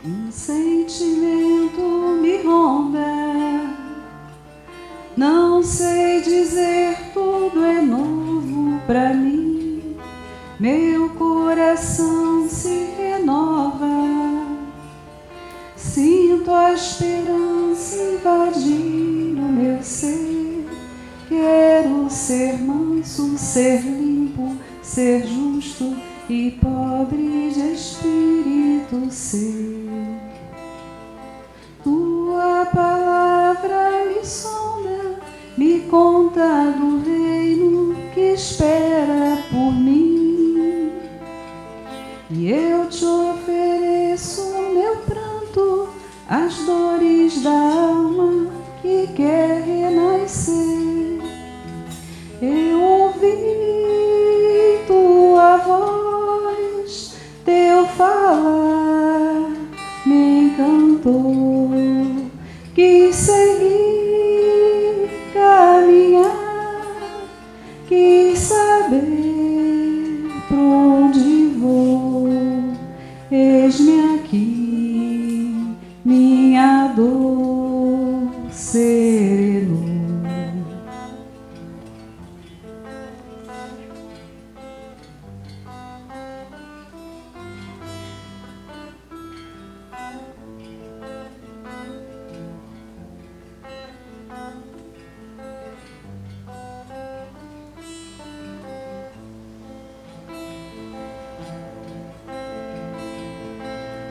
Um sentimento me ronda, não sei dizer, tudo é novo pra mim. Meu coração se renova, sinto a esperança invadir o meu ser. Quero ser manso, ser limpo, ser justo e pobre de espírito ser. Tua palavra me sonda, me conta do reino que espera por mim. E eu te ofereço meu pranto, as dores da alma que quer renascer. Eu ouvi tua voz, teu falar me encantou. Quis seguir, caminhar, quis saber por onde vou. Eis-me aqui, minha dor serenou.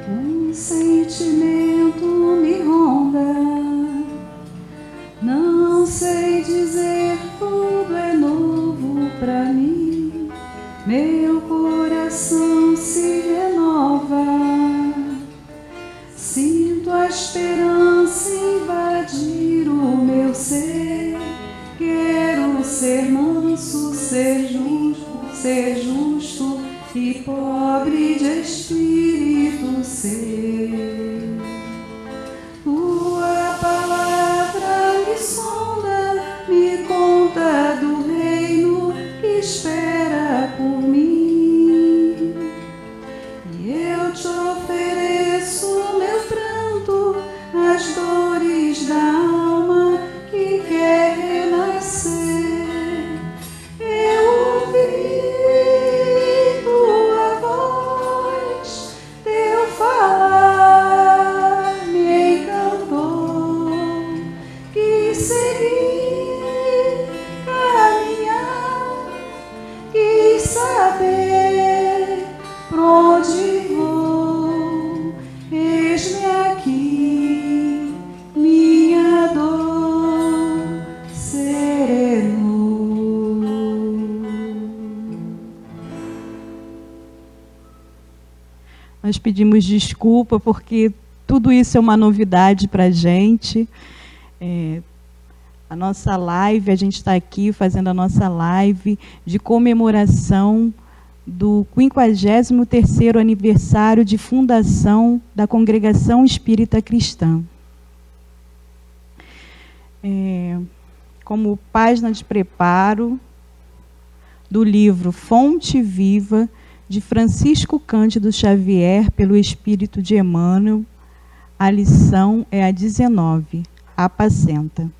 Um sentimento me ronda, não sei dizer, tudo é novo pra mim. Meu coração se renova, sinto a esperança invadir o meu ser. Quero ser manso, ser justo e pobre de espírito ser. Tua palavra me sonda, me conta do reino que espera por mim. E eu te ofereço meu pranto, as dores da alma que quer renascer. Eu ouvi tua voz, teu falar me encantou. Quis seguir, caminhar, quis saber por onde vou. Eis-me aqui, minha dor serenou. Nós pedimos desculpa porque tudo isso é uma novidade para a gente. A nossa live, a gente está aqui fazendo a nossa live de comemoração do 53º aniversário de fundação da Congregação Espírita Cristã. Como página de preparo do livro Fonte Viva, de Francisco Cândido Xavier, pelo Espírito de Emmanuel, a lição é a 19, Apacenta.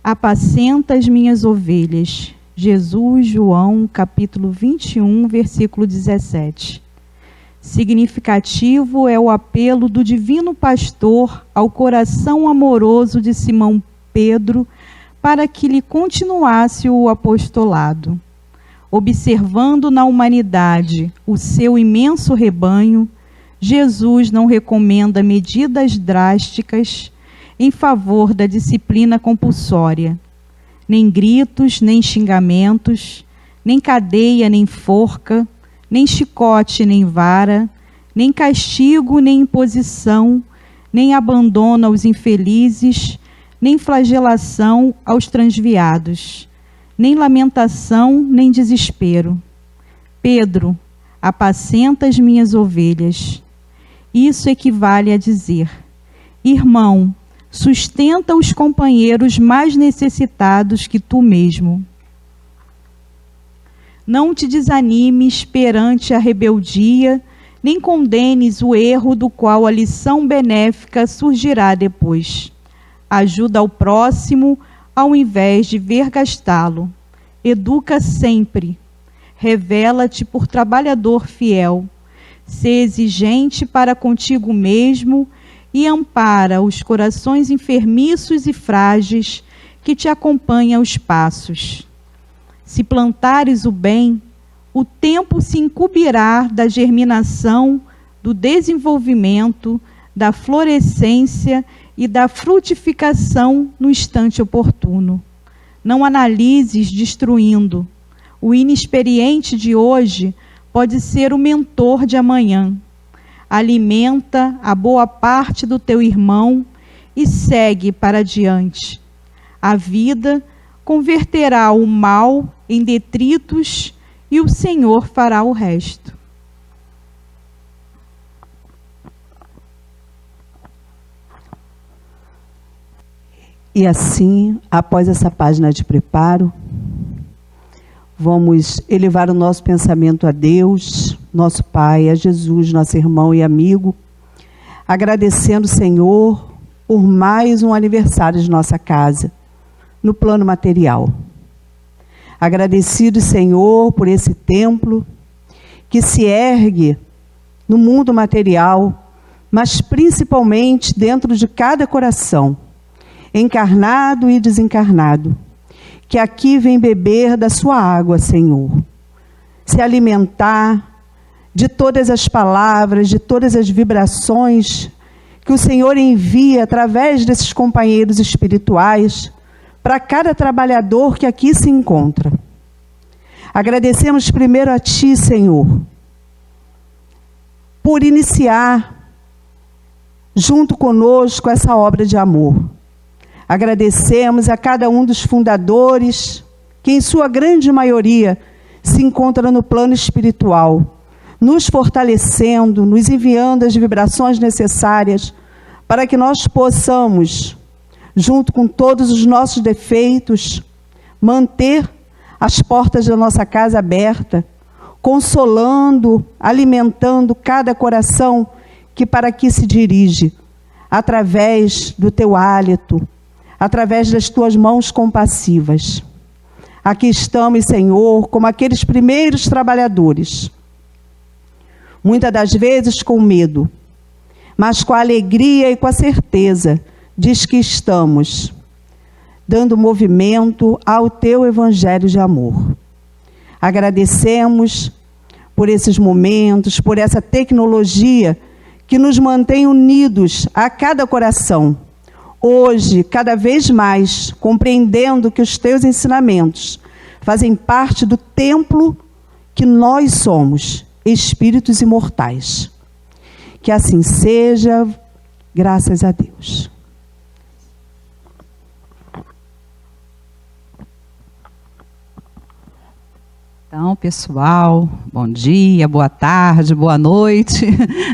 Apacenta as minhas ovelhas. Jesus, João, capítulo 21, versículo 17. Significativo é o apelo do divino pastor ao coração amoroso de Simão Pedro para que lhe continuasse o apostolado. Observando na humanidade o seu imenso rebanho, Jesus não recomenda medidas drásticas em favor da disciplina compulsória, nem gritos, nem xingamentos, nem cadeia, nem forca, nem chicote, nem vara, nem castigo, nem imposição, nem abandono aos infelizes, nem flagelação aos transviados, nem lamentação, nem desespero. Pedro, apacenta as minhas ovelhas. Isso equivale a dizer: irmão, sustenta os companheiros mais necessitados que tu mesmo. Não te desanimes perante a rebeldia, nem condenes o erro do qual a lição benéfica surgirá depois. Ajuda ao próximo ao invés de vergastá-lo. Educa sempre. Revela-te por trabalhador fiel. Sê exigente para contigo mesmo e ampara os corações enfermiços e frágeis que te acompanham aos passos. Se plantares o bem, o tempo se incumbirá da germinação, do desenvolvimento, da florescência e da frutificação no instante oportuno. Não analises destruindo. O inexperiente de hoje pode ser o mentor de amanhã. Alimenta a boa parte do teu irmão e segue para adiante. A vida converterá o mal em detritos e o Senhor fará o resto. E assim, após essa página de preparo, vamos elevar o nosso pensamento a Deus, nosso Pai, a Jesus, nosso irmão e amigo, agradecendo o Senhor por mais um aniversário de nossa casa, no plano material. Agradecido, Senhor, por esse templo que se ergue no mundo material, mas principalmente dentro de cada coração, encarnado e desencarnado, que aqui vem beber da sua água, Senhor, se alimentar de todas as palavras, de todas as vibrações que o Senhor envia através desses companheiros espirituais para cada trabalhador que aqui se encontra. Agradecemos primeiro a Ti, Senhor, por iniciar junto conosco essa obra de amor. Agradecemos a cada um dos fundadores, que em sua grande maioria se encontra no plano espiritual, nos fortalecendo, nos enviando as vibrações necessárias para que nós possamos, junto com todos os nossos defeitos, manter as portas da nossa casa aberta, consolando, alimentando cada coração que para aqui se dirige, através do Teu hálito, através das Tuas mãos compassivas. Aqui estamos, Senhor, como aqueles primeiros trabalhadores, muitas das vezes com medo, mas com a alegria e com a certeza de que estamos dando movimento ao Teu Evangelho de amor. Agradecemos por esses momentos, por essa tecnologia que nos mantém unidos a cada coração. Hoje, cada vez mais, compreendendo que os Teus ensinamentos fazem parte do templo que nós somos, espíritos imortais. Que assim seja, graças a Deus. Então, pessoal, bom dia, boa tarde, boa noite,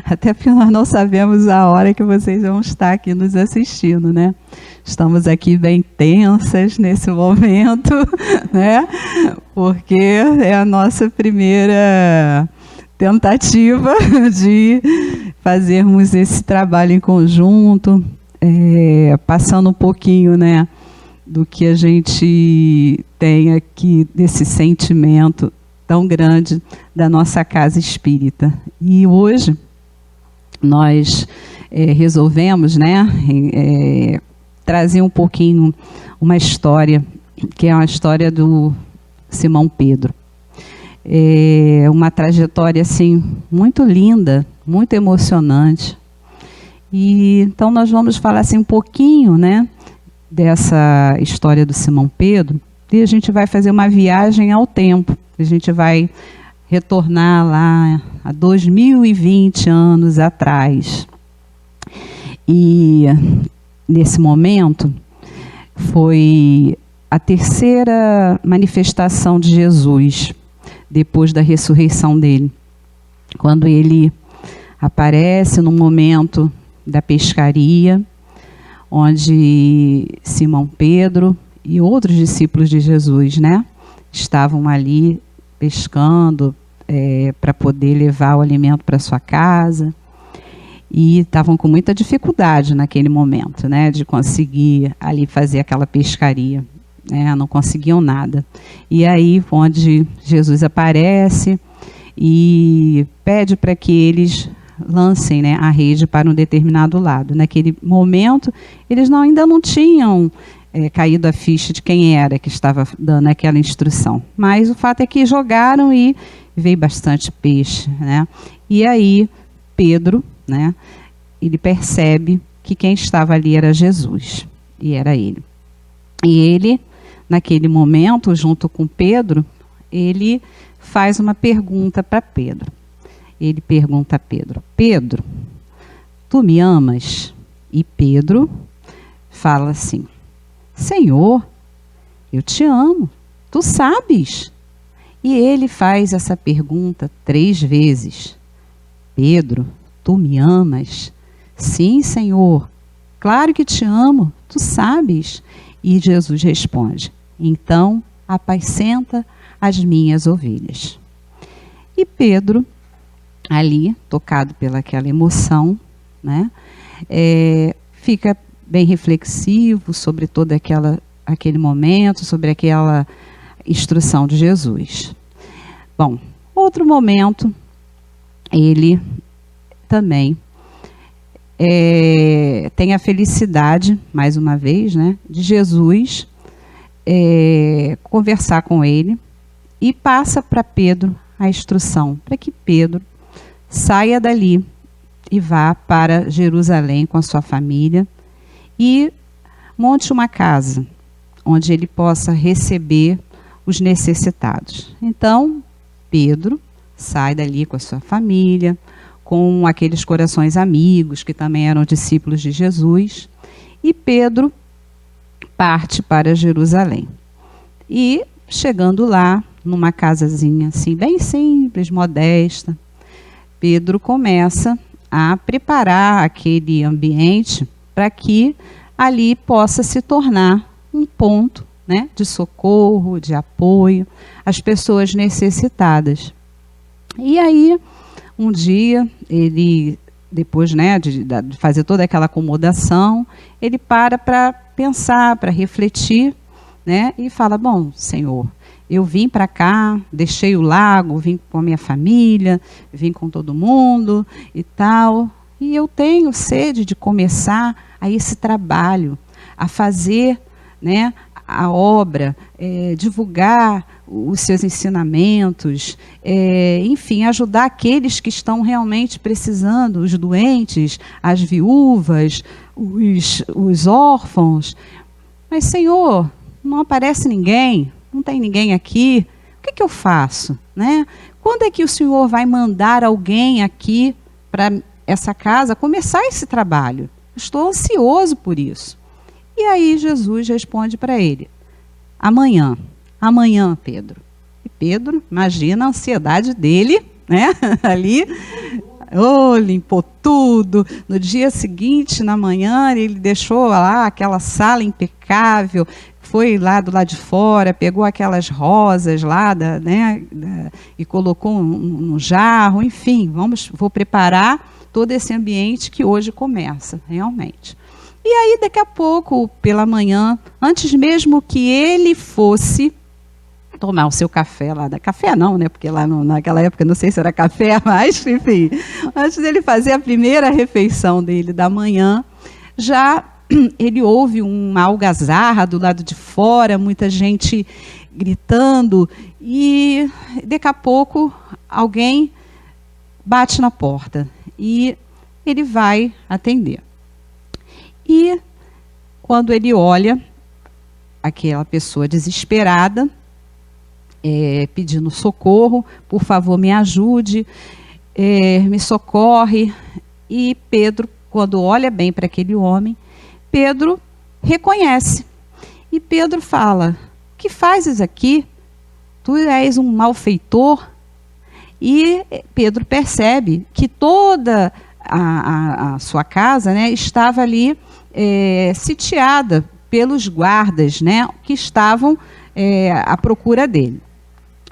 até porque nós não sabemos a hora que vocês vão estar aqui nos assistindo, né? Estamos aqui bem tensas nesse momento, né? Porque é a nossa primeira tentativa de fazermos esse trabalho em conjunto, passando um pouquinho, né, do que a gente tem aqui, desse sentimento tão grande da nossa casa espírita. E hoje nós resolvemos, né, trazer um pouquinho uma história, que é uma história do Simão Pedro. É uma trajetória assim muito linda, muito emocionante. E então nós vamos falar assim um pouquinho, né, dessa história do Simão Pedro, e a gente vai fazer uma viagem ao tempo. A gente vai retornar lá a 2020 anos atrás. E nesse momento foi a terceira manifestação de Jesus depois da ressurreição dele, quando ele aparece no momento da pescaria, onde Simão Pedro e outros discípulos de Jesus, né, estavam ali pescando para poder levar o alimento para sua casa. E estavam com muita dificuldade naquele momento, né, de conseguir ali fazer aquela pescaria. Não conseguiam nada. E aí, onde Jesus aparece e pede para que eles lancem, né, a rede para um determinado lado. Naquele momento, eles ainda não tinham caído a ficha de quem era que estava dando aquela instrução. Mas o fato é que jogaram e veio bastante peixe, né? E aí, Pedro, né, ele percebe que quem estava ali era Jesus, e era ele. E ele, naquele momento, junto com Pedro, ele faz uma pergunta para Pedro. Ele pergunta a Pedro: Pedro, tu me amas? E Pedro fala assim: Senhor, eu te amo, tu sabes. E ele faz essa pergunta 3 vezes. Pedro, tu me amas? Sim, Senhor, claro que te amo, tu sabes. E Jesus responde: então apacenta as minhas ovelhas. E Pedro, ali, tocado pelaquela emoção, né, fica bem reflexivo sobre todo aquele momento, sobre aquela instrução de Jesus. Bom, outro momento, ele também tem a felicidade, mais uma vez, né, de Jesus conversar com ele e passa para Pedro a instrução para que Pedro saia dali e vá para Jerusalém com a sua família e monte uma casa onde ele possa receber os necessitados. Então, Pedro sai dali com a sua família, com aqueles corações amigos que também eram discípulos de Jesus, e Pedro parte para Jerusalém. E, chegando lá, numa casazinha assim, bem simples, modesta, Pedro começa a preparar aquele ambiente para que ali possa se tornar um ponto, né, de socorro, de apoio às pessoas necessitadas. E aí, um dia, ele, depois, né, de fazer toda aquela acomodação, ele para pensar, para refletir, né, e fala: bom, Senhor, eu vim para cá, deixei o lago, vim com a minha família, vim com todo mundo e tal, e eu tenho sede de começar a esse trabalho, a fazer, né, a obra, divulgar os seus ensinamentos, enfim, ajudar aqueles que estão realmente precisando, os doentes, as viúvas, os órfãos. Mas, Senhor, não aparece ninguém, não tem ninguém aqui, o que eu faço, né? Quando é que o Senhor vai mandar alguém aqui para essa casa começar esse trabalho? Estou ansioso por isso. E aí Jesus responde para ele: amanhã, Pedro. E Pedro, imagina a ansiedade dele, né? Ali, limpou tudo. No dia seguinte, na manhã, ele deixou lá aquela sala impecável, foi lá do lado de fora, pegou aquelas rosas lá, e colocou num jarro, enfim, vou preparar todo esse ambiente que hoje começa, realmente. E aí, daqui a pouco, pela manhã, antes mesmo que ele fosse tomar o seu café lá, café não, né? Porque lá naquela época não sei se era café, mas enfim, antes dele fazer a primeira refeição dele da manhã, já ele ouve uma algazarra do lado de fora, muita gente gritando, e daqui a pouco alguém bate na porta e ele vai atender. E quando ele olha aquela pessoa desesperada, pedindo socorro, por favor, me ajude, me socorre. E Pedro, quando olha bem para aquele homem, Pedro reconhece. E Pedro fala: que fazes aqui? Tu és um malfeitor. E Pedro percebe que toda a sua casa, né, estava ali sitiada pelos guardas, né, que estavam à procura dele.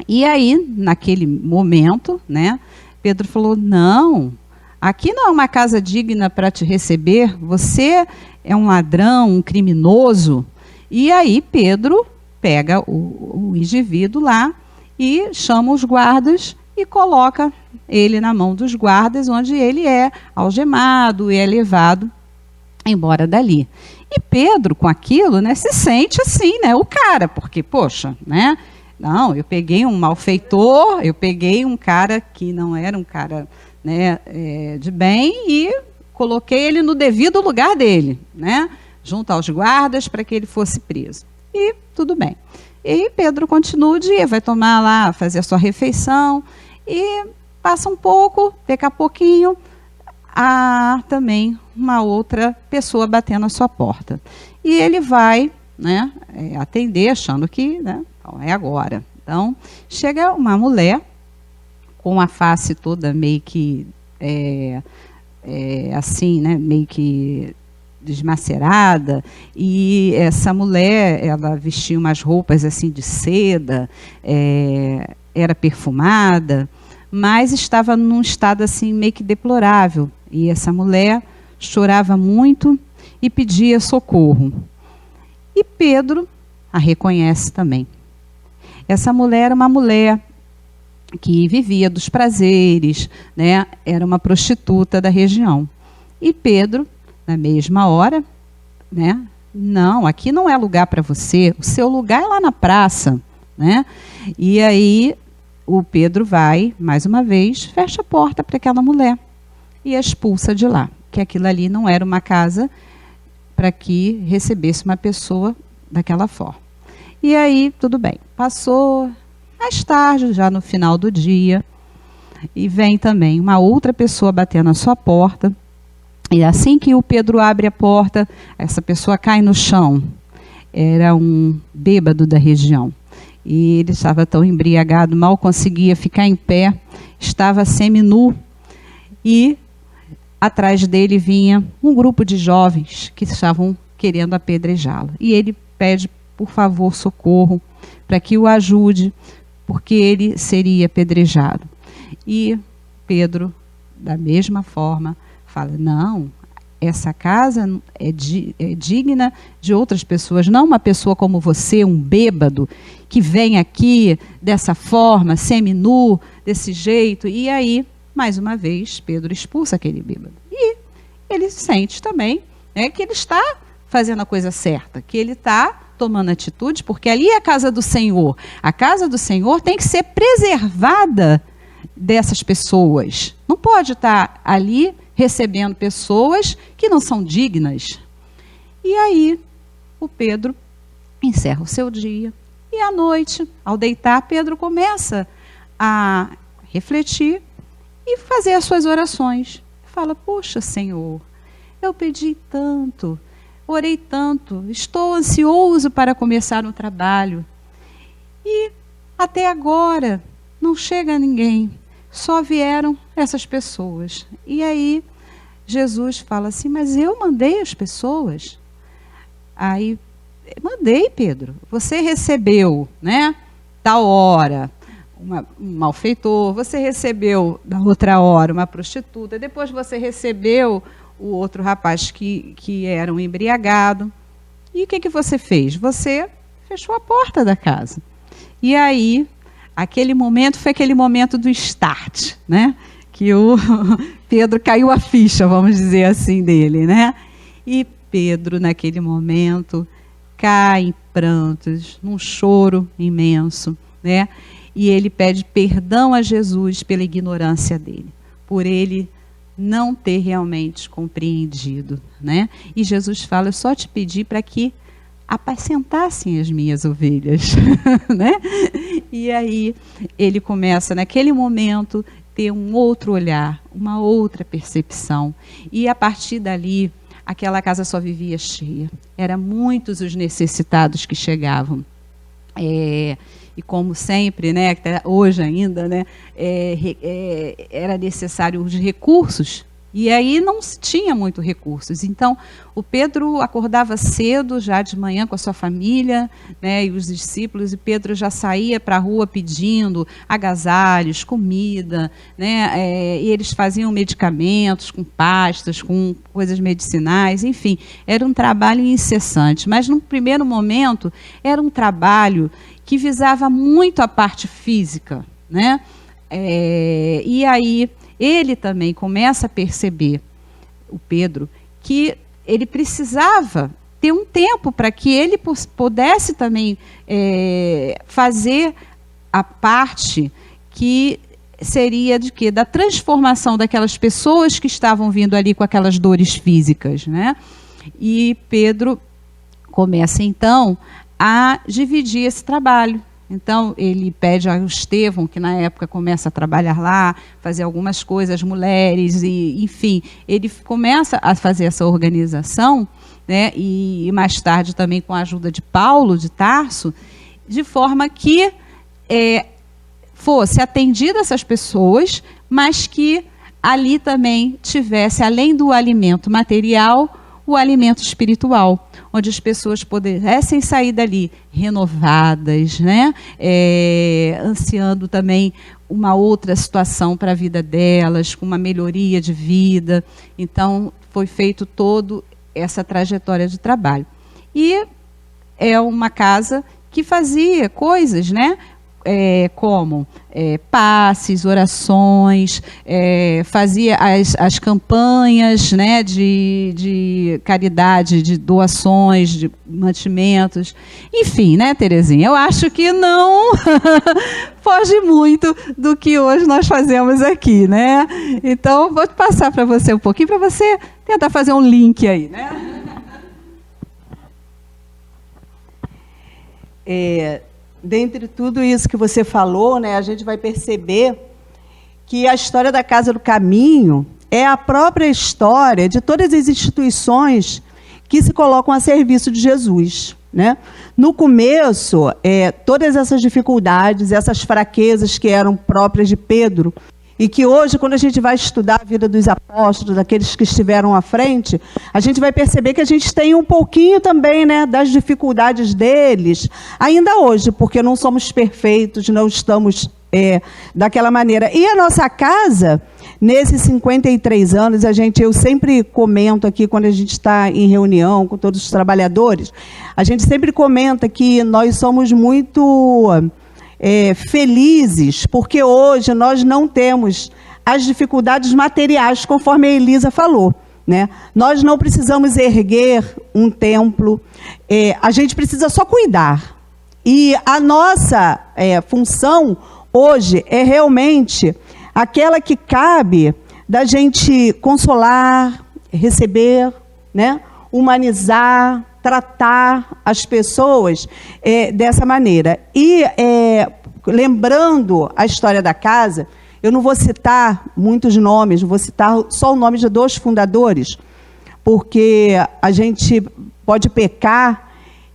E aí, naquele momento, né, Pedro falou: não, aqui não é uma casa digna para te receber, você é um ladrão, um criminoso. E aí Pedro pega o indivíduo lá e chama os guardas e coloca ele na mão dos guardas, onde ele é algemado e é levado embora dali. E Pedro, com aquilo, né, se sente assim, né, o cara, porque, poxa, né, não, eu peguei um malfeitor, eu peguei um cara que não era um cara, né, de bem e coloquei ele no devido lugar dele, né, junto aos guardas para que ele fosse preso. E tudo bem. E Pedro continua o dia, vai tomar lá, fazer a sua refeição e passa um pouco, daqui a pouquinho, há também uma outra pessoa batendo a sua porta. E ele vai, né, atender, achando que, né, então é agora. Então, chega uma mulher com a face toda meio que assim, né, meio que desmacerada, e essa mulher, ela vestia umas roupas assim de seda, era perfumada, mas estava num estado assim meio que deplorável. E essa mulher chorava muito e pedia socorro. E Pedro a reconhece também. Essa mulher era uma mulher que vivia dos prazeres, né? Era uma prostituta da região. E Pedro, na mesma hora, né? Não, aqui não é lugar para você, o seu lugar é lá na praça, né? E aí o Pedro vai, mais uma vez, fecha a porta para aquela mulher e a expulsa de lá, que aquilo ali não era uma casa para que recebesse uma pessoa daquela forma. E aí, tudo bem, passou mais tarde, já no final do dia, e vem também uma outra pessoa batendo na sua porta, e assim que o Pedro abre a porta, essa pessoa cai no chão. Era um bêbado da região. E ele estava tão embriagado, mal conseguia ficar em pé, estava seminu, e atrás dele vinha um grupo de jovens que estavam querendo apedrejá-lo. E ele pede, por favor, socorro, para que o ajude, porque ele seria apedrejado. E Pedro, da mesma forma, fala: não, essa casa é digna de outras pessoas, não uma pessoa como você, um bêbado, que vem aqui dessa forma, seminu, desse jeito. E aí, mais uma vez, Pedro expulsa aquele bêbado. E ele sente também, né, que ele está fazendo a coisa certa, que ele está tomando atitude, porque ali é a casa do Senhor. A casa do Senhor tem que ser preservada dessas pessoas. Não pode estar ali recebendo pessoas que não são dignas. E aí, o Pedro encerra o seu dia. E à noite, ao deitar, Pedro começa a refletir e fazer as suas orações. Fala: poxa, Senhor, eu pedi tanto, orei tanto, estou ansioso para começar no trabalho. E até agora não chega ninguém, só vieram essas pessoas. E aí Jesus fala assim: mas eu mandei as pessoas. Aí, mandei, Pedro, você recebeu, né, tal hora um malfeitor, você recebeu na outra hora uma prostituta, depois você recebeu o outro rapaz que era um embriagado. E o que você fez? Você fechou a porta da casa. E aí, aquele momento foi aquele momento do start, né? Que o Pedro caiu a ficha, vamos dizer assim, dele, né? E Pedro, naquele momento, cai em prantos, num choro imenso, né? E ele pede perdão a Jesus pela ignorância dele, por ele não ter realmente compreendido, né? E Jesus fala: eu só te pedi para que apacentassem as minhas ovelhas, né? E aí ele começa, naquele momento, ter um outro olhar, uma outra percepção. E a partir dali, aquela casa só vivia cheia. Eram muitos os necessitados que chegavam. E como sempre, né, hoje ainda, né, era necessário os recursos E aí não se tinha muito recursos. Então, o Pedro acordava cedo, já de manhã, com a sua família, né, e os discípulos, e Pedro já saía para a rua pedindo agasalhos, comida, né, e eles faziam medicamentos com pastas, com coisas medicinais, enfim, era um trabalho incessante. Mas, num primeiro momento, era um trabalho que visava muito a parte física, né? E aí ele também começa a perceber, o Pedro, que ele precisava ter um tempo para que ele pudesse também fazer a parte que seria de quê? Da transformação daquelas pessoas que estavam vindo ali com aquelas dores físicas, né? E Pedro começa então a dividir esse trabalho. Então, ele pede ao Estevão, que na época começa a trabalhar lá, fazer algumas coisas, as mulheres, e, enfim, ele começa a fazer essa organização, né, e mais tarde também com a ajuda de Paulo de Tarso, de forma que fosse atendida essas pessoas, mas que ali também tivesse, além do alimento material, o alimento espiritual, onde as pessoas pudessem sair dali renovadas, né? Ansiando também uma outra situação para a vida delas, com uma melhoria de vida. Então, foi feito toda essa trajetória de trabalho. E é uma casa que fazia coisas, né? Como passes, orações, fazia as campanhas, né, de caridade, de doações, de mantimentos, enfim, né, Terezinha? Eu acho que não foge muito do que hoje nós fazemos aqui, né? Então, vou passar para você um pouquinho, para você tentar fazer um link aí, né? Dentre tudo isso que você falou, né, a gente vai perceber que a história da Casa do Caminho é a própria história de todas as instituições que se colocam a serviço de Jesus, né? No começo, todas essas dificuldades, essas fraquezas que eram próprias de Pedro, e que hoje, quando a gente vai estudar a vida dos apóstolos, daqueles que estiveram à frente, a gente vai perceber que a gente tem um pouquinho também, né, das dificuldades deles, ainda hoje, porque não somos perfeitos, não estamos daquela maneira. E a nossa casa, nesses 53 anos, eu sempre comento aqui, quando a gente está em reunião com todos os trabalhadores, a gente sempre comenta que nós somos muito felizes, porque hoje nós não temos as dificuldades materiais, conforme a Elisa falou, né? Nós não precisamos erguer um templo, a gente precisa só cuidar. E a nossa função hoje é realmente aquela que cabe da gente consolar, receber, né? Humanizar, tratar as pessoas dessa maneira. E, lembrando a história da casa, eu não vou citar muitos nomes, vou citar só o nome de 2 fundadores, porque a gente pode pecar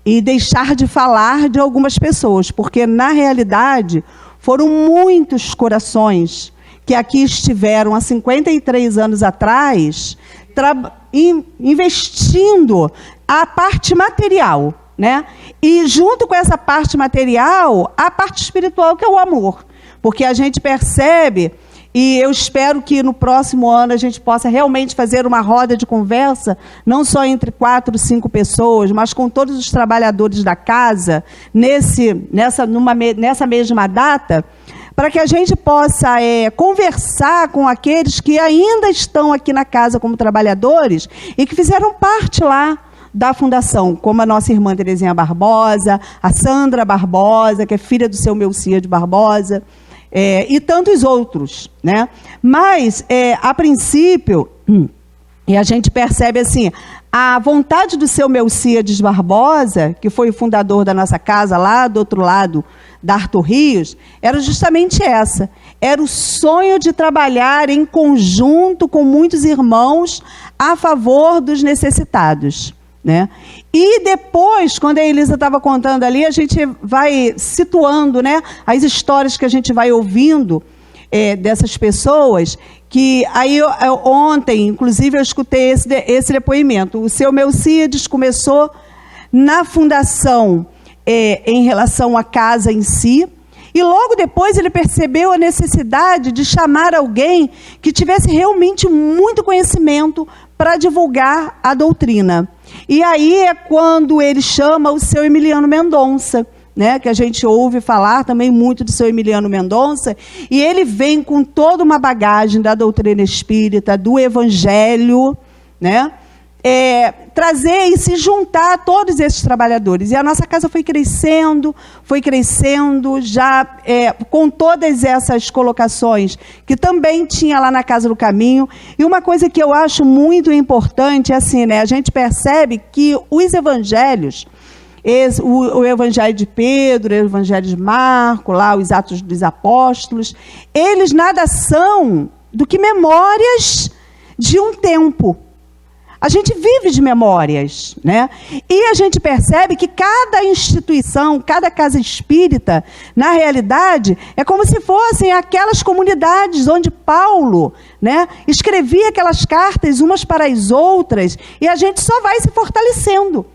e deixar de falar de algumas pessoas, porque, na realidade, foram muitos corações que aqui estiveram há 53 anos atrás, investindo a parte material, né? E junto com essa parte material, a parte espiritual, que é o amor. Porque a gente percebe, e eu espero que no próximo ano a gente possa realmente fazer uma roda de conversa, não só entre 4, 5 pessoas, mas com todos os trabalhadores da casa, nessa mesma data, para que a gente possa conversar com aqueles que ainda estão aqui na casa como trabalhadores e que fizeram parte lá da fundação, como a nossa irmã Terezinha Barbosa, a Sandra Barbosa, que é filha do seu Melcíades Barbosa, e tantos outros, né? Mas, a princípio, e a gente percebe assim, a vontade do seu Melcíades Barbosa, que foi o fundador da nossa casa, lá do outro lado da Arthur Rios, era justamente essa. Era o sonho de trabalhar em conjunto com muitos irmãos a favor dos necessitados, né? E depois, quando a Elisa estava contando ali, a gente vai situando, né, as histórias que a gente vai ouvindo dessas pessoas, que aí ontem, inclusive, eu escutei esse depoimento. O seu Melcíades começou na fundação em relação à casa em si, e logo depois ele percebeu a necessidade de chamar alguém que tivesse realmente muito conhecimento para divulgar a doutrina. E aí é quando ele chama o seu Emiliano Mendonça, né, que a gente ouve falar também muito do seu Emiliano Mendonça, e ele vem com toda uma bagagem da doutrina espírita, do evangelho, né, trazer e se juntar a todos esses trabalhadores. E a nossa casa foi crescendo, já com todas essas colocações que também tinha lá na Casa do Caminho. E uma coisa que eu acho muito importante é assim, né, a gente percebe que os evangelhos, o Evangelho de Pedro, o Evangelho de Marcos, lá, os Atos dos Apóstolos, eles nada são do que memórias de um tempo. A gente vive de memórias, né? E a gente percebe que cada instituição, cada casa espírita, na realidade, é como se fossem aquelas comunidades onde Paulo, né, escrevia aquelas cartas umas para as outras, e a gente só vai se fortalecendo.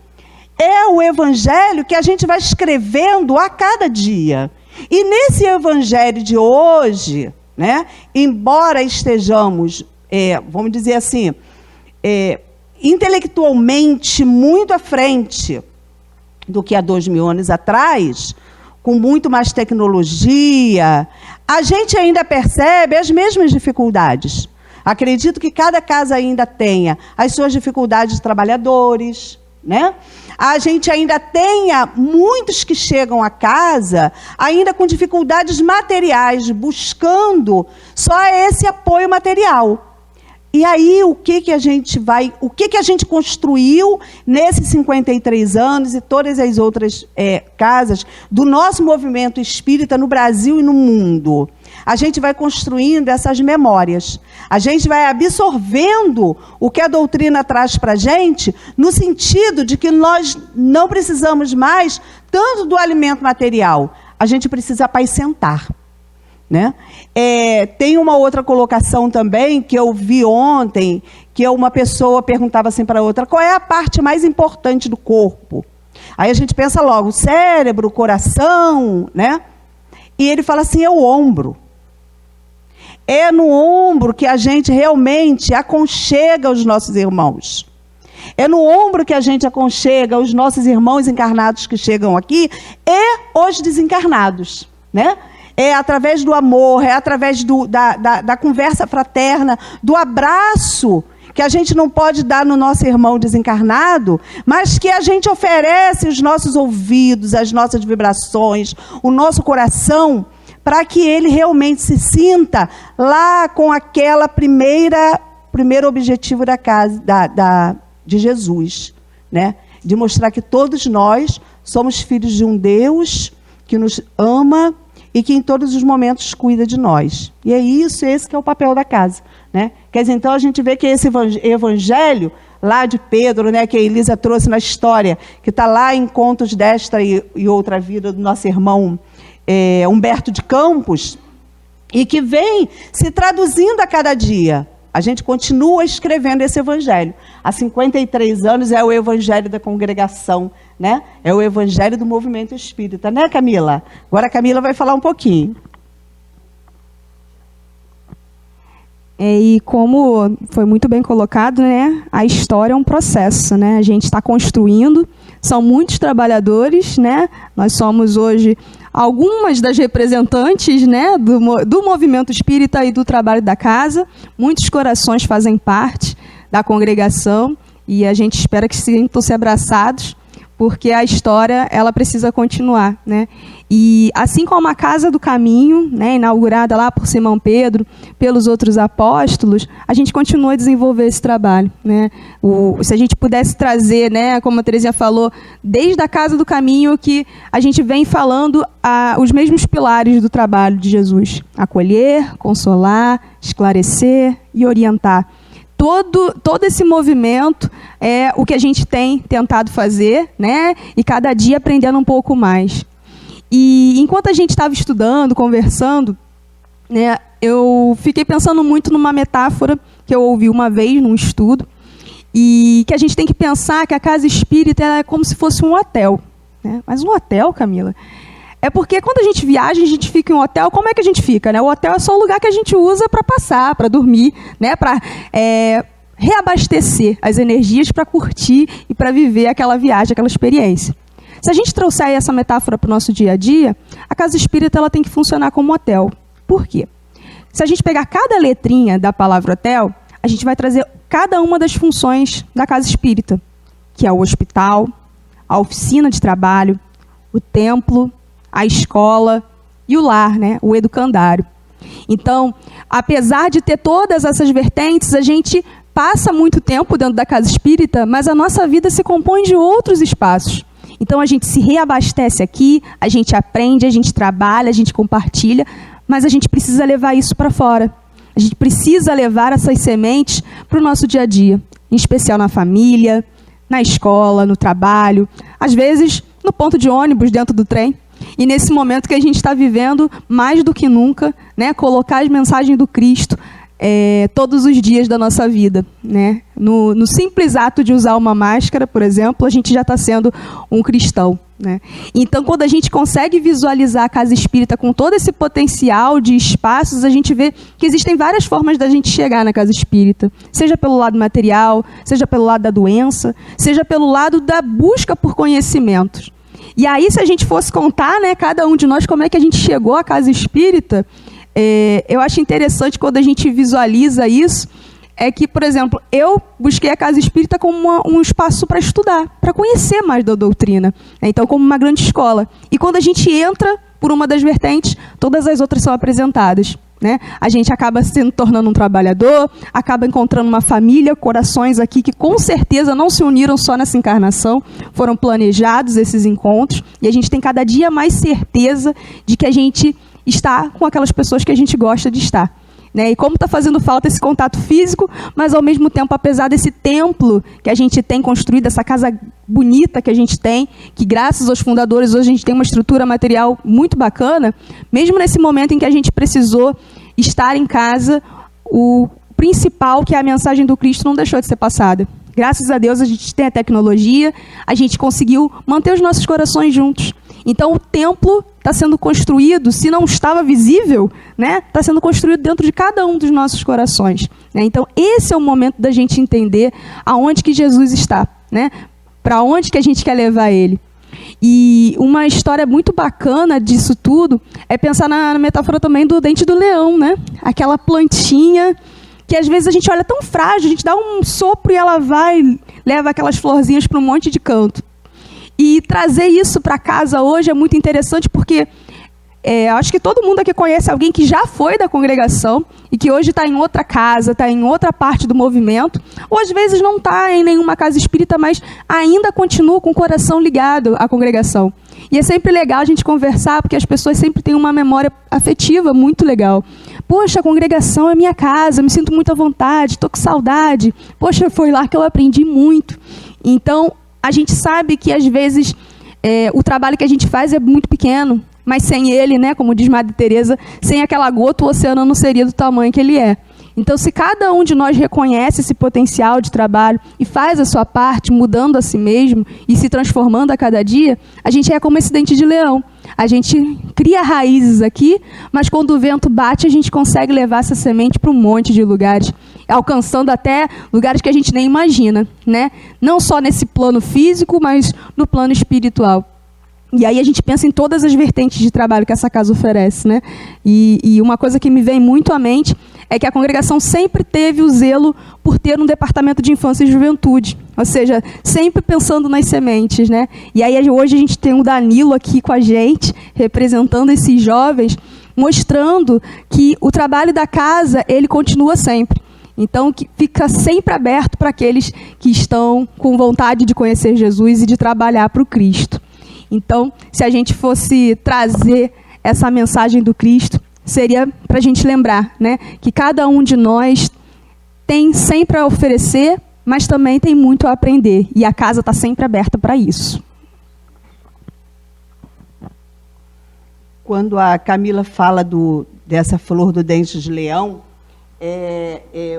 É o evangelho que a gente vai escrevendo a cada dia. E nesse evangelho de hoje, né, embora estejamos, vamos dizer assim, intelectualmente muito à frente do que há 2000 anos atrás, com muito mais tecnologia, a gente ainda percebe as mesmas dificuldades. Acredito que cada casa ainda tenha as suas dificuldades de trabalhadores, né? A gente ainda tenha muitos que chegam a casa ainda com dificuldades materiais, buscando só esse apoio material. E aí, o que a gente construiu nesses 53 anos e todas as outras casas do nosso movimento espírita no Brasil e no mundo? A gente vai construindo essas memórias. A gente vai absorvendo o que a doutrina traz para a gente, no sentido de que nós não precisamos mais tanto do alimento material. A gente precisa apacentar. Né? Tem uma outra colocação também que eu vi ontem, que uma pessoa perguntava assim para a outra: qual é a parte mais importante do corpo? Aí a gente pensa logo, o cérebro, o coração, né? E ele fala assim, é o ombro. É no ombro que a gente realmente aconchega os nossos irmãos. É no ombro que a gente aconchega os nossos irmãos encarnados que chegam aqui e os desencarnados, né? É através do amor, é através da conversa fraterna, do abraço que a gente não pode dar no nosso irmão desencarnado, mas que a gente oferece os nossos ouvidos, as nossas vibrações, o nosso coração, para que ele realmente se sinta lá com aquela primeiro objetivo da casa de Jesus, né? De mostrar que todos nós somos filhos de um Deus que nos ama e que em todos os momentos cuida de nós. E é isso, esse que é o papel da casa, né? Quer dizer, então a gente vê que esse evangelho lá de Pedro, né, que a Elisa trouxe na história, que está lá em Contos desta e Outra Vida, do nosso irmão Humberto de Campos, e que vem se traduzindo a cada dia. A gente continua escrevendo esse evangelho. Há 53 anos é o evangelho da congregação, né? É o evangelho do movimento espírita, né, Camila? Agora a Camila vai falar um pouquinho. E como foi muito bem colocado, né, a história é um processo, né? A gente está construindo, são muitos trabalhadores, né? Nós somos hoje algumas das representantes, né, do movimento espírita e do trabalho da casa. Muitos corações fazem parte da congregação e a gente espera que sintam-se abraçados, porque a história ela precisa continuar, né? E assim como a Casa do Caminho, né, inaugurada lá por Simão Pedro, pelos outros apóstolos, a gente continua a desenvolver esse trabalho, né? Se a gente pudesse trazer, né, como a Terezinha falou, desde a Casa do Caminho, que a gente vem falando os mesmos pilares do trabalho de Jesus: acolher, consolar, esclarecer e orientar. Todo esse movimento é o que a gente tem tentado fazer, né? E cada dia aprendendo um pouco mais. E enquanto a gente estava estudando, conversando, né, eu fiquei pensando muito numa metáfora que eu ouvi uma vez num estudo, e que a gente tem que pensar que a casa espírita ela é como se fosse um hotel. Né? Mas um hotel, Camila, é porque quando a gente viaja, a gente fica em um hotel, como é que a gente fica? Né? O hotel é só o lugar que a gente usa para passar, para dormir, né? Para reabastecer as energias para curtir e para viver aquela viagem, aquela experiência. Se a gente trouxer essa metáfora para o nosso dia a dia, a casa espírita ela tem que funcionar como um hotel. Por quê? Se a gente pegar cada letrinha da palavra hotel, a gente vai trazer cada uma das funções da casa espírita, que é o hospital, a oficina de trabalho, o templo, a escola e o lar, né? O educandário. Então, apesar de ter todas essas vertentes, a gente passa muito tempo dentro da casa espírita, mas a nossa vida se compõe de outros espaços. Então, a gente se reabastece aqui, a gente aprende, a gente trabalha, a gente compartilha, mas a gente precisa levar isso para fora. A gente precisa levar essas sementes para o nosso dia a dia, em especial na família, na escola, no trabalho, às vezes no ponto de ônibus, dentro do trem. E nesse momento que a gente está vivendo, mais do que nunca, né, colocar as mensagens do Cristo todos os dias da nossa vida. Né? No simples ato de usar uma máscara, por exemplo, a gente já está sendo um cristão. Né? Então, quando a gente consegue visualizar a casa espírita com todo esse potencial de espaços, a gente vê que existem várias formas da gente chegar na casa espírita. Seja pelo lado material, seja pelo lado da doença, seja pelo lado da busca por conhecimentos. E aí, se a gente fosse contar, né, cada um de nós, como é que a gente chegou à casa espírita, eu acho interessante quando a gente visualiza isso, é que, por exemplo, eu busquei a casa espírita como um espaço para estudar, para conhecer mais da doutrina. Então, como uma grande escola. E quando a gente entra por uma das vertentes, todas as outras são apresentadas. Né? A gente acaba se tornando um trabalhador, acaba encontrando uma família, corações aqui que com certeza não se uniram só nessa encarnação, foram planejados esses encontros, e a gente tem cada dia mais certeza de que a gente está com aquelas pessoas que a gente gosta de estar. Né? E como está fazendo falta esse contato físico, mas ao mesmo tempo, apesar desse templo que a gente tem construído, essa casa bonita que a gente tem, que graças aos fundadores hoje a gente tem uma estrutura material muito bacana, mesmo nesse momento em que a gente precisou estar em casa, o principal, que é a mensagem do Cristo, não deixou de ser passada. Graças a Deus a gente tem a tecnologia, a gente conseguiu manter os nossos corações juntos. Então o templo está sendo construído, se não estava visível, né, está sendo construído dentro de cada um dos nossos corações. Né? Então esse é o momento da gente entender aonde que Jesus está, né? Para onde que a gente quer levar ele. E uma história muito bacana disso tudo é pensar na metáfora também do dente do leão, né? Aquela plantinha que às vezes a gente olha tão frágil, a gente dá um sopro e ela vai, leva aquelas florzinhas para um monte de canto. E trazer isso para casa hoje é muito interessante porque acho que todo mundo aqui conhece alguém que já foi da congregação e que hoje está em outra casa, está em outra parte do movimento, ou às vezes não está em nenhuma casa espírita, mas ainda continua com o coração ligado à congregação. E é sempre legal a gente conversar, porque as pessoas sempre têm uma memória afetiva muito legal. Poxa, a congregação é minha casa, me sinto muito à vontade, estou com saudade. Poxa, foi lá que eu aprendi muito. Então, a gente sabe que, às vezes, o trabalho que a gente faz é muito pequeno, mas sem ele, né, como diz Madre Teresa, sem aquela gota, o oceano não seria do tamanho que ele é. Então, se cada um de nós reconhece esse potencial de trabalho e faz a sua parte, mudando a si mesmo e se transformando a cada dia, a gente é como esse dente de leão. A gente cria raízes aqui, mas quando o vento bate, a gente consegue levar essa semente para um monte de lugares, alcançando até lugares que a gente nem imagina, né? Não só nesse plano físico, mas no plano espiritual. E aí a gente pensa em todas as vertentes de trabalho que essa casa oferece, né? E uma coisa que me vem muito à mente é que a congregação sempre teve o zelo por ter um departamento de infância e juventude. Ou seja, sempre pensando nas sementes, né? E aí hoje a gente tem o Danilo aqui com a gente, representando esses jovens, mostrando que o trabalho da casa, ele continua sempre. Então, que fica sempre aberto para aqueles que estão com vontade de conhecer Jesus e de trabalhar para o Cristo. Então, se a gente fosse trazer essa mensagem do Cristo, seria para a gente lembrar, né, que cada um de nós tem sempre a oferecer, mas também tem muito a aprender. E a casa está sempre aberta para isso. Quando a Camila fala dessa flor do dente de leão,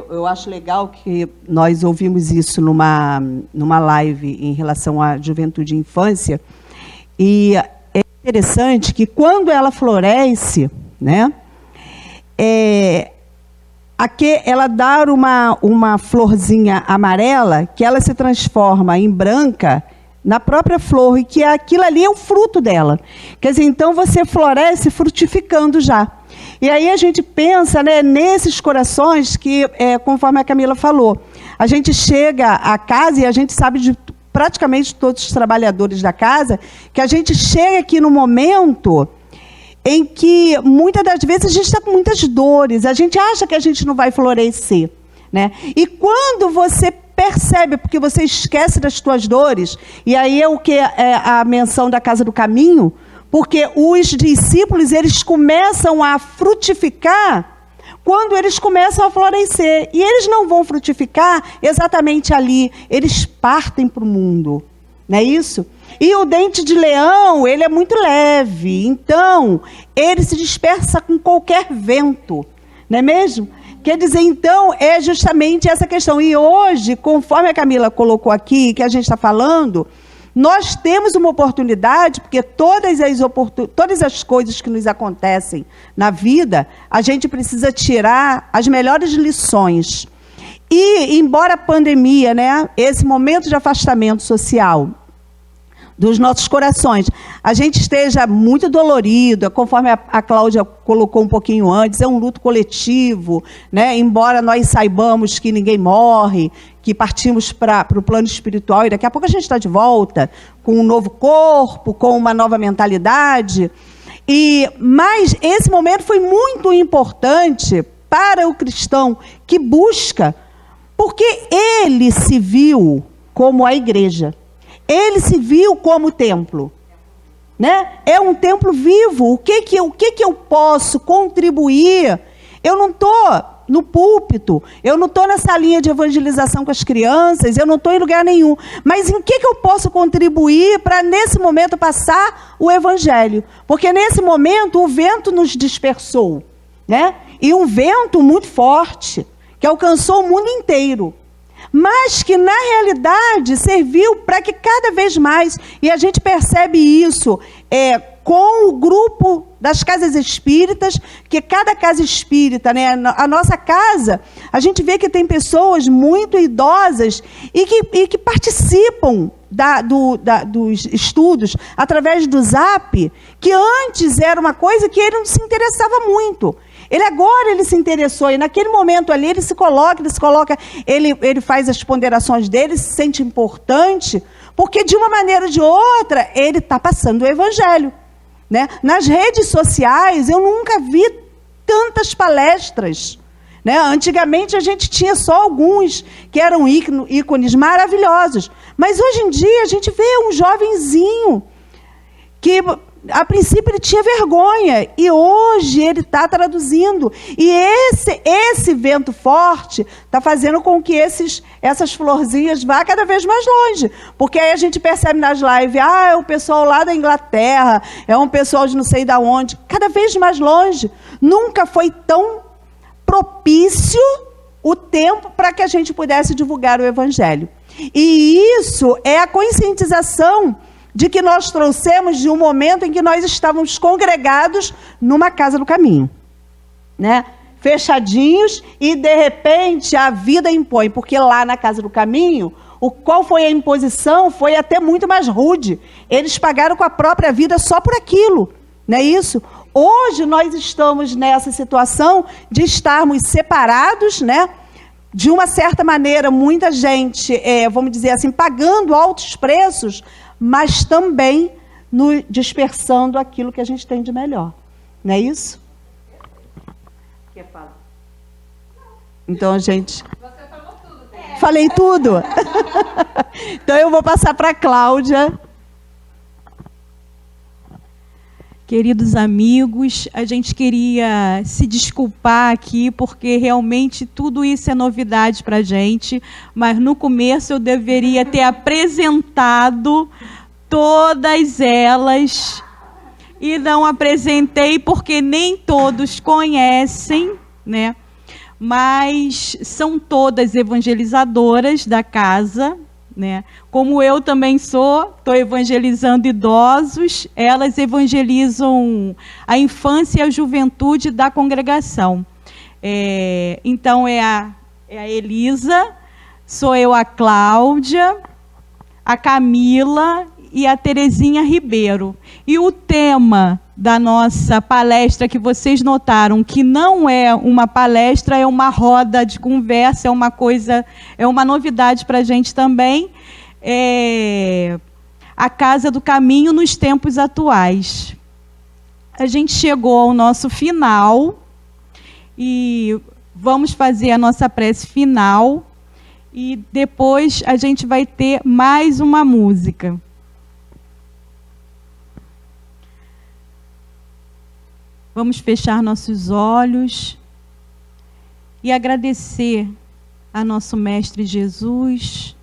eu acho legal que nós ouvimos isso numa live em relação à juventude e infância, e é interessante que quando ela floresce, né, ela dá uma florzinha amarela, que ela se transforma em branca na própria flor, e que aquilo ali é o fruto dela. Quer dizer, então você floresce frutificando já. E aí a gente pensa, né, nesses corações que, conforme a Camila falou, a gente chega à casa e a gente sabe de praticamente todos os trabalhadores da casa, que a gente chega aqui no momento em que, muitas das vezes, a gente está com muitas dores, a gente acha que a gente não vai florescer, né? E quando você percebe, porque você esquece das suas dores, e aí é o que é a menção da Casa do Caminho, porque os discípulos, eles começam a frutificar quando eles começam a florescer. E eles não vão frutificar exatamente ali, eles partem para o mundo, não é isso? E o dente de leão, ele é muito leve, então ele se dispersa com qualquer vento, não é mesmo? Quer dizer, então, é justamente essa questão. E hoje, conforme a Camila colocou aqui, que a gente está falando, nós temos uma oportunidade, porque todas as coisas que nos acontecem na vida, a gente precisa tirar as melhores lições. E, embora a pandemia, né, esse momento de afastamento social dos nossos corações, a gente esteja muito dolorido, conforme a Cláudia colocou um pouquinho antes, é um luto coletivo, né? Embora nós saibamos que ninguém morre, que partimos para o plano espiritual, e daqui a pouco a gente está de volta, com um novo corpo, com uma nova mentalidade. Mas esse momento foi muito importante para o cristão que busca, porque ele se viu como a igreja. Ele se viu como templo, né? É um templo vivo. O que eu posso contribuir? Eu não estou no púlpito, eu não estou nessa linha de evangelização com as crianças, eu não estou em lugar nenhum. Mas em que eu posso contribuir para, nesse momento, passar o evangelho? Porque, nesse momento, o vento nos dispersou, né? E um vento muito forte, que alcançou o mundo inteiro. Mas que, na realidade, serviu para que cada vez mais, e a gente percebe isso com o grupo das casas espíritas, que cada casa espírita, né, a nossa casa, a gente vê que tem pessoas muito idosas e que participam dos estudos através do Zap, que antes era uma coisa que ele não se interessava muito. Ele se interessou, e naquele momento ali ele se coloca, ele faz as ponderações dele, se sente importante, porque de uma maneira ou de outra ele está passando o evangelho, né? Nas redes sociais eu nunca vi tantas palestras, né? Antigamente a gente tinha só alguns que eram ícones maravilhosos, mas hoje em dia a gente vê um jovenzinho que, a princípio, ele tinha vergonha, e hoje ele está traduzindo. E esse vento forte está fazendo com que essas florzinhas vá cada vez mais longe. Porque aí a gente percebe nas lives, é o pessoal lá da Inglaterra, é um pessoal de não sei de onde, cada vez mais longe. Nunca foi tão propício o tempo para que a gente pudesse divulgar o Evangelho. E isso é a conscientização de que nós trouxemos de um momento em que nós estávamos congregados numa casa do caminho, né? Fechadinhos, e de repente a vida impõe, porque lá na casa do caminho, qual foi a imposição? Foi até muito mais rude. Eles pagaram com a própria vida só por aquilo, não é isso? Hoje nós estamos nessa situação de estarmos separados, né? De uma certa maneira, muita gente, vamos dizer assim, pagando altos preços, mas também dispersando aquilo que a gente tem de melhor. Não é isso? Quer falar? Então, gente... Você falou tudo. Falei tudo? Então, eu vou passar para a Cláudia. Queridos amigos, a gente queria se desculpar aqui, porque realmente tudo isso é novidade para a gente, mas no começo eu deveria ter apresentado todas elas e não apresentei porque nem todos conhecem, né? Mas são todas evangelizadoras da casa, né? Como eu também estou evangelizando idosos, elas evangelizam a infância e a juventude da congregação. Então é a Elisa, sou eu a Cláudia, a Camila e a Terezinha Ribeiro. E o tema da nossa palestra, que vocês notaram que não é uma palestra, é uma roda de conversa, é uma novidade para a gente também, a Casa do Caminho nos tempos atuais. A gente chegou ao nosso final e vamos fazer a nossa prece final e depois a gente vai ter mais uma música. Vamos fechar nossos olhos e agradecer a nosso Mestre Jesus,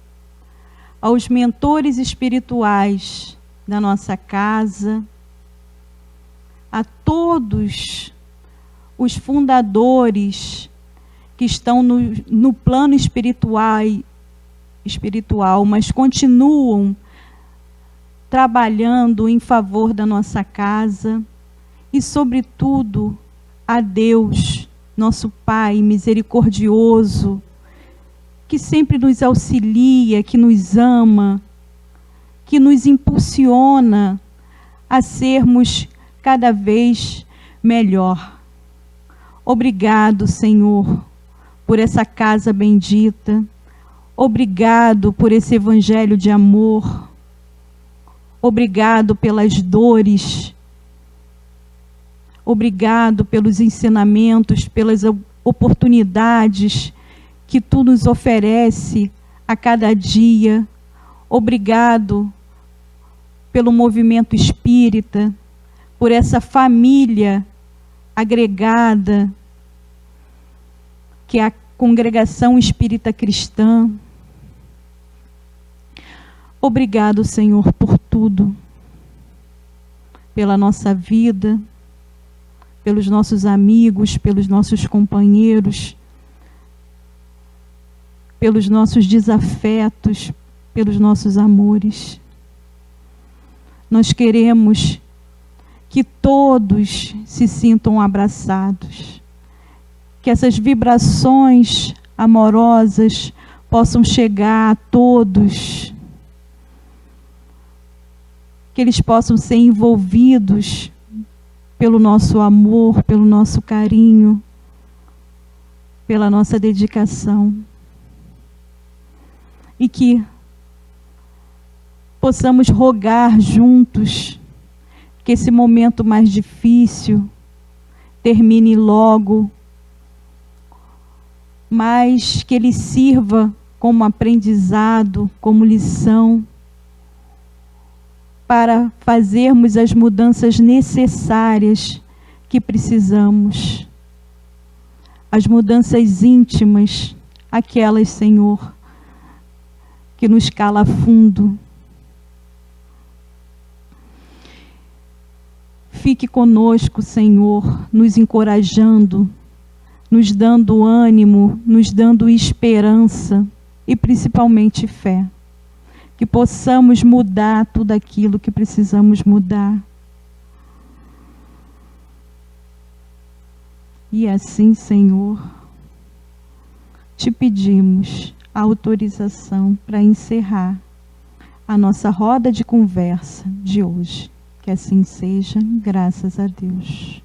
aos mentores espirituais da nossa casa, a todos os fundadores que estão no plano espiritual, mas continuam trabalhando em favor da nossa casa. E, sobretudo, a Deus, nosso Pai misericordioso, que sempre nos auxilia, que nos ama, que nos impulsiona a sermos cada vez melhor. Obrigado, Senhor, por essa casa bendita. Obrigado por esse evangelho de amor. Obrigado pelas dores. Obrigado pelos ensinamentos, pelas oportunidades que Tu nos oferece a cada dia. Obrigado pelo movimento espírita, por essa família agregada, que é a Congregação Espírita Cristã. Obrigado, Senhor, por tudo, pela nossa vida, pelos nossos amigos, pelos nossos companheiros, pelos nossos desafetos, pelos nossos amores. Nós queremos que todos se sintam abraçados, que essas vibrações amorosas possam chegar a todos, que eles possam ser envolvidos pelo nosso amor, pelo nosso carinho, pela nossa dedicação. E que possamos rogar juntos que esse momento mais difícil termine logo, mas que ele sirva como aprendizado, como lição, para fazermos as mudanças necessárias que precisamos. As mudanças íntimas, aquelas, Senhor, que nos cala fundo. Fique conosco, Senhor, nos encorajando, nos dando ânimo, nos dando esperança e principalmente fé. Que possamos mudar tudo aquilo que precisamos mudar. E assim, Senhor, te pedimos a autorização para encerrar a nossa roda de conversa de hoje. Que assim seja, graças a Deus.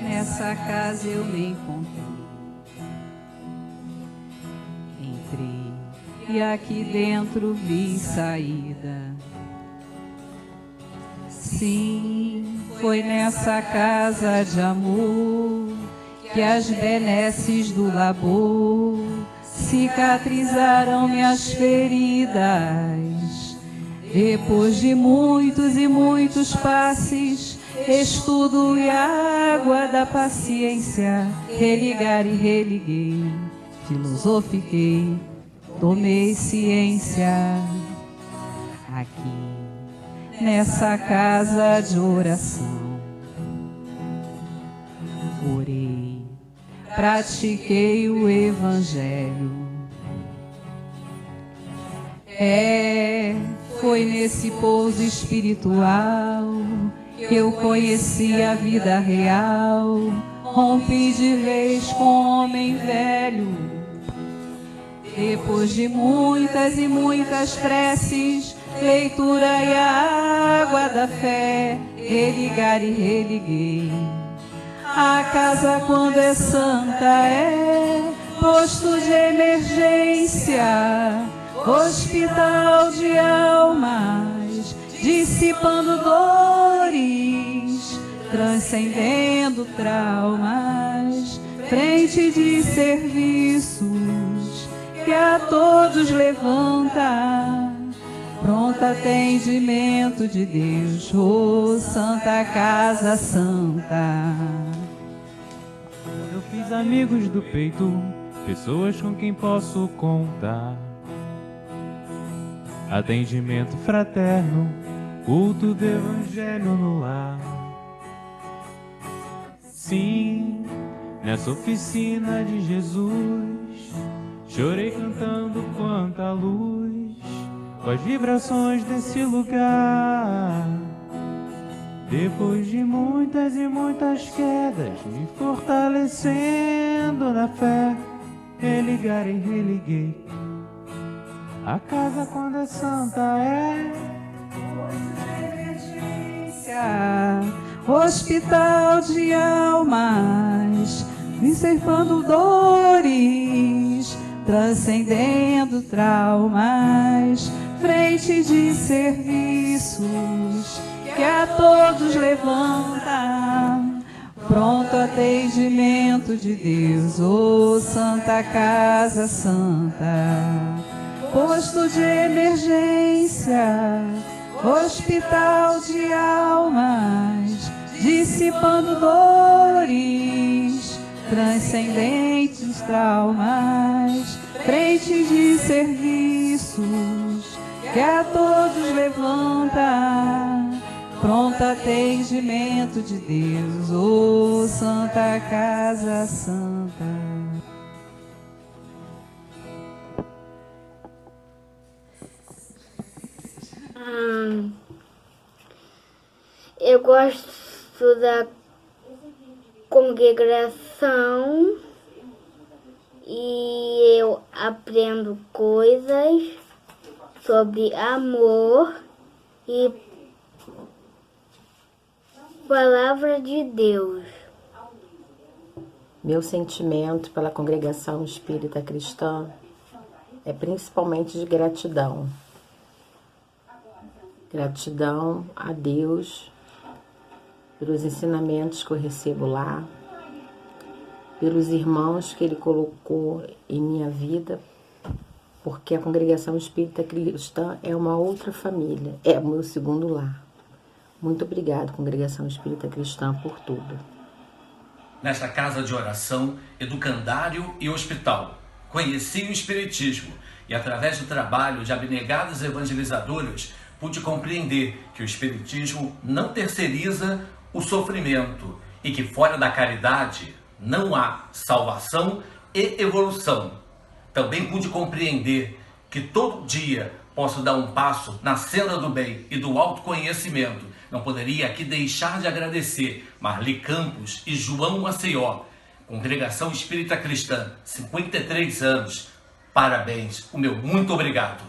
Nessa casa eu me encontrei, entrei e aqui dentro vi saída. Sim, foi nessa casa de amor que as benesses do labor cicatrizaram minhas feridas. Depois de muitos e muitos passes, estudo e água da paciência, religar e religuei, filosofiquei, tomei ciência. Aqui, nessa casa de oração, orei, pratiquei o Evangelho. Foi nesse pouso espiritual que eu conheci a vida real, rompi de vez com o homem velho. Depois de muitas e muitas preces, leitura e a água da fé, religar e religuei. A casa, quando é santa, é posto de emergência, hospital de almas, dissipando dores, transcendendo traumas, frente de serviços que a todos levanta, pronto atendimento de Deus, oh Santa Casa Santa. Eu fiz amigos do peito, pessoas com quem posso contar. Atendimento fraterno, culto do Evangelho no lar. Sim, nessa oficina de Jesus, chorei cantando quanta luz, com as vibrações desse lugar. Depois de muitas e muitas quedas, me fortalecendo na fé, religar e religuei. A casa, quando é santa, é hospital de almas, dissipando dores, transcendendo traumas, frente de serviços que a todos levanta, pronto atendimento de Deus, oh Santa Casa Santa. Posto de emergência, hospital de almas, dissipando dores, transcendentes traumas, frente de serviços que a todos levanta, pronto atendimento de Deus, oh Santa Casa Santa. Eu gosto da congregação e eu aprendo coisas sobre amor e palavra de Deus. Meu sentimento pela congregação espírita cristã é principalmente de gratidão. Gratidão a Deus pelos ensinamentos que eu recebo lá, pelos irmãos que Ele colocou em minha vida, porque a congregação espírita cristã é uma outra família, é o meu segundo lar. Muito obrigado, congregação espírita cristã, por tudo. Nesta casa de oração, educandário e hospital, conheci o Espiritismo e, através do trabalho de abnegados evangelizadores, pude compreender que o Espiritismo não terceiriza o sofrimento e que fora da caridade não há salvação e evolução. Também pude compreender que todo dia posso dar um passo na senda do bem e do autoconhecimento. Não poderia aqui deixar de agradecer Marli Campos e João Maceió, Congregação Espírita Cristã, 53 anos. Parabéns, o meu muito obrigado.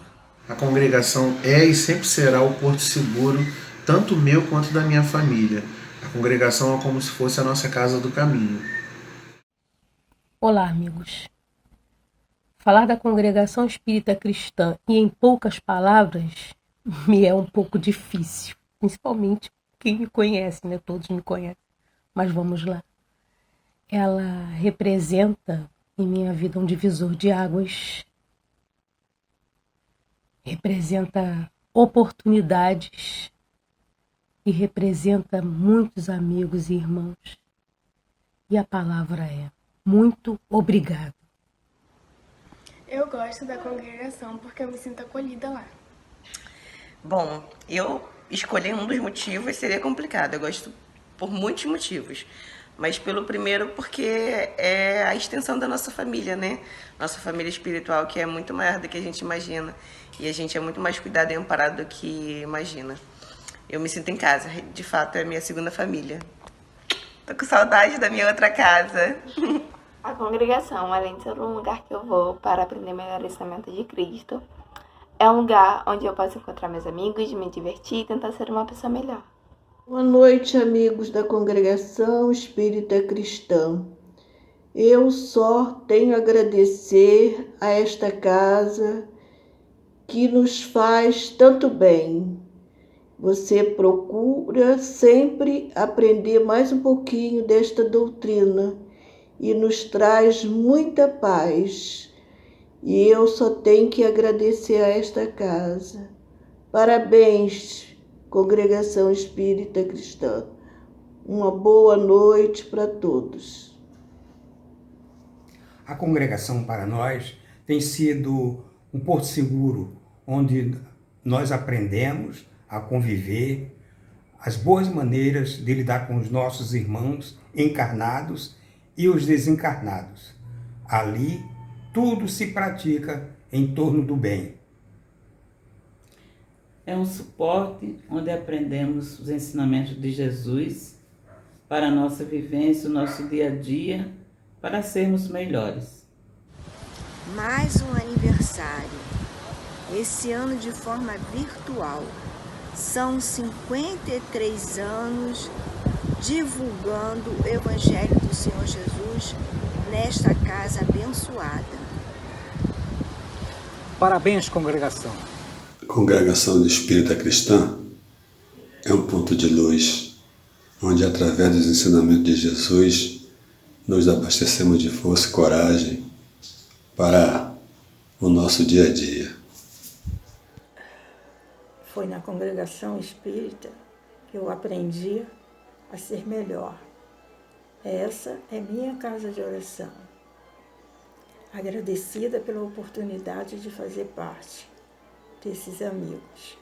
A congregação é e sempre será o porto seguro, tanto meu quanto da minha família. A congregação é como se fosse a nossa casa do caminho. Olá, amigos. Falar da congregação espírita cristã e em poucas palavras me é um pouco difícil, principalmente quem me conhece, né? Todos me conhecem. Mas vamos lá. ela representa em minha vida um divisor de águas, representa oportunidades e representa muitos amigos e irmãos. E a palavra é: muito obrigado. Eu gosto da congregação porque eu me sinto acolhida lá. Bom, eu escolher um dos motivos seria complicado. Eu gosto por muitos motivos. Mas pelo primeiro, porque é a extensão da nossa família, né? Nossa família espiritual, que é muito maior do que a gente imagina. E a gente é muito mais cuidado e amparado do que imagina. Eu me sinto em casa. De fato, é a minha segunda família. Tô com saudade da minha outra casa. A congregação, além de ser um lugar que eu vou para aprender melhor o ensinamento de Cristo, é um lugar onde eu posso encontrar meus amigos, me divertir e tentar ser uma pessoa melhor. Boa noite, amigos da Congregação Espírita Cristã. Eu só tenho a agradecer a esta casa que nos faz tanto bem. Você procura sempre aprender mais um pouquinho desta doutrina e nos traz muita paz. E eu só tenho que agradecer a esta casa. Parabéns, Congregação Espírita Cristã. Uma boa noite para todos. A congregação para nós tem sido um porto seguro, onde nós aprendemos a conviver, as boas maneiras de lidar com os nossos irmãos encarnados e os desencarnados. Ali, tudo se pratica em torno do bem. É um suporte onde aprendemos os ensinamentos de Jesus para a nossa vivência, o nosso dia a dia, para sermos melhores. Mais um aniversário, esse ano de forma virtual. São 53 anos divulgando o Evangelho do Senhor Jesus nesta casa abençoada. Parabéns, congregação. A Congregação Espírita Cristã é um ponto de luz, onde através dos ensinamentos de Jesus nos abastecemos de força e coragem para o nosso dia a dia. Foi na Congregação Espírita que eu aprendi a ser melhor. Essa é minha casa de oração. Agradecida pela oportunidade de fazer parte desses amigos.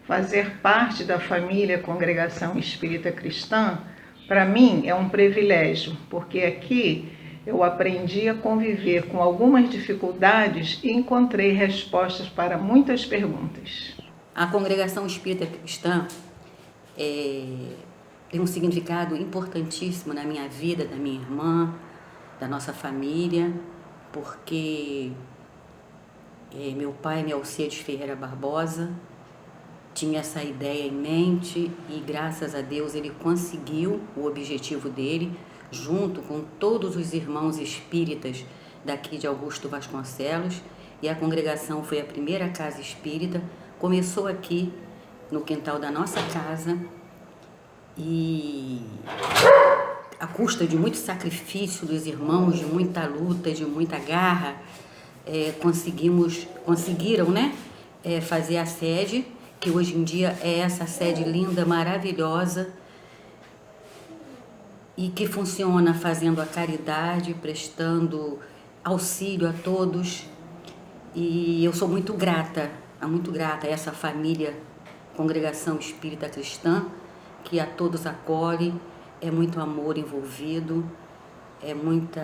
Fazer parte da família Congregação Espírita Cristã, para mim, é um privilégio, porque aqui eu aprendi a conviver com algumas dificuldades e encontrei respostas para muitas perguntas. A Congregação Espírita Cristã tem um significado importantíssimo na minha vida, da minha irmã, da nossa família, porque meu pai, Melciades Ferreira Barbosa, tinha essa ideia em mente e, graças a Deus, ele conseguiu o objetivo dele, junto com todos os irmãos espíritas daqui de Augusto Vasconcelos, e a congregação foi a primeira casa espírita. Começou aqui no quintal da nossa casa e, à custa de muito sacrifício dos irmãos, de muita luta, de muita garra, conseguiram, né, fazer a sede, que hoje em dia é essa sede linda, maravilhosa, e que funciona fazendo a caridade, prestando auxílio a todos. E eu sou muito grata a essa família Congregação Espírita Cristã, que a todos acolhe, é muito amor envolvido, é muito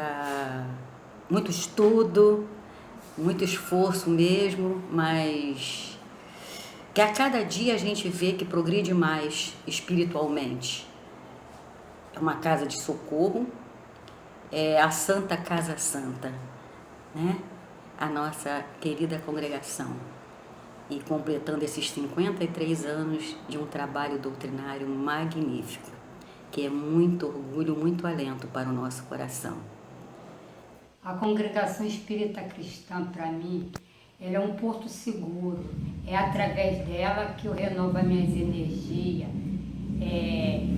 estudo, muito esforço mesmo, mas que a cada dia a gente vê que progride mais espiritualmente. É uma casa de socorro, é a Santa Casa Santa, né? A nossa querida congregação. E completando esses 53 anos de um trabalho doutrinário magnífico, que é muito orgulho, muito alento para o nosso coração. A Congregação Espírita Cristã, para mim, ela é um porto seguro. É através dela que eu renovo as minhas energias.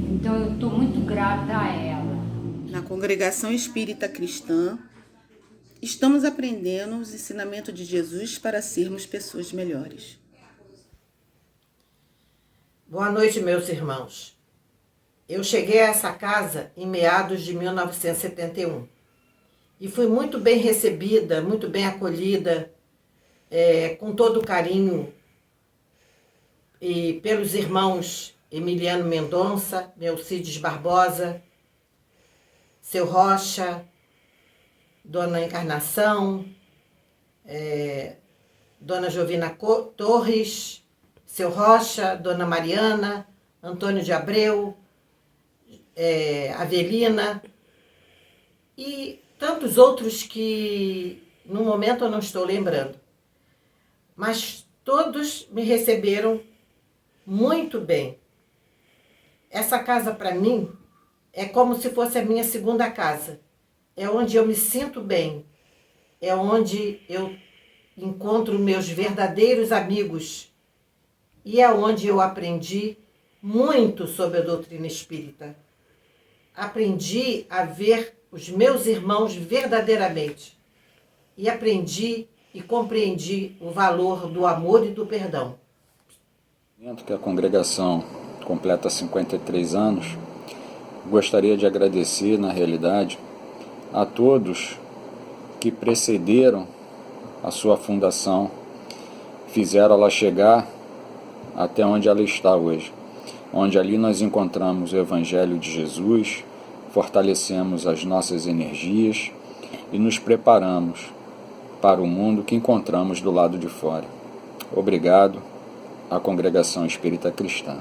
Então eu estou muito grata a ela. Na Congregação Espírita Cristã, estamos aprendendo os ensinamentos de Jesus para sermos pessoas melhores. Boa noite, meus irmãos. Eu cheguei a essa casa em meados de 1971 e fui muito bem recebida, muito bem acolhida, com todo o carinho e pelos irmãos Emiliano Mendonça, Melcides Barbosa, Seu Rocha, Dona Encarnação, Dona Jovina Torres, Seu Rocha, Dona Mariana, Antônio de Abreu, Avelina e tantos outros que no momento eu não estou lembrando. Mas todos me receberam muito bem. Essa casa para mim é como se fosse a minha segunda casa. É onde eu me sinto bem. É onde eu encontro meus verdadeiros amigos. E é onde eu aprendi muito sobre a doutrina espírita. Aprendi a ver os meus irmãos verdadeiramente. E aprendi e compreendi o valor do amor e do perdão. Que a congregação completa 53 anos, gostaria de agradecer, na realidade, a todos que precederam a sua fundação, fizeram ela chegar até onde ela está hoje, onde ali nós encontramos o Evangelho de Jesus, fortalecemos as nossas energias e nos preparamos para o mundo que encontramos do lado de fora. Obrigado à Congregação Espírita Cristã.